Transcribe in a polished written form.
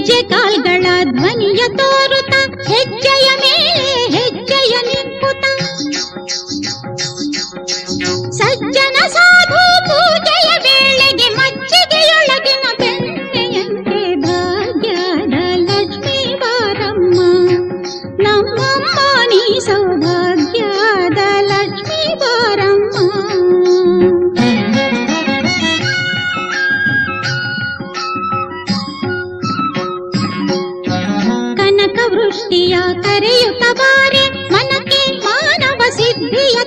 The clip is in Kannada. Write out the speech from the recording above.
ಗೆಜ್ಜೆ ಕಾಲ್ಗಳ ಧ್ವನಿಯ ತೋರುತ್ತ ಹೆಜ್ಜೆಯ ಮೇಲೆ ಹೆಜ್ಜೆಯ ನಿಂಪುತ ಸಜ್ಜನ ಸಾಧು ಪೂಜೆಯ ವೇಳೆಗೆ ಮಜ್ಜಿಗೆಯೊಳಗಿನ ಬೆಣ್ಣೆಯಂತೆ ಭಾಗ್ಯದ ಲಕ್ಷ್ಮೀ ಬಾರಮ್ಮ ನಮ್ಮಮ್ಮ ನೀ ಸೌಭಾಗ್ಯದ ಲಕ್ಷ್ಮೀ ಬಾರಮ್ಮ. ಕನಕ ವೃಷ್ಟಿಯ ಕರೆಯುತ್ತ ಬಾರೆ ಮನಕ್ಕೆ ಮಾನವ ಸಿದ್ಧಿಯ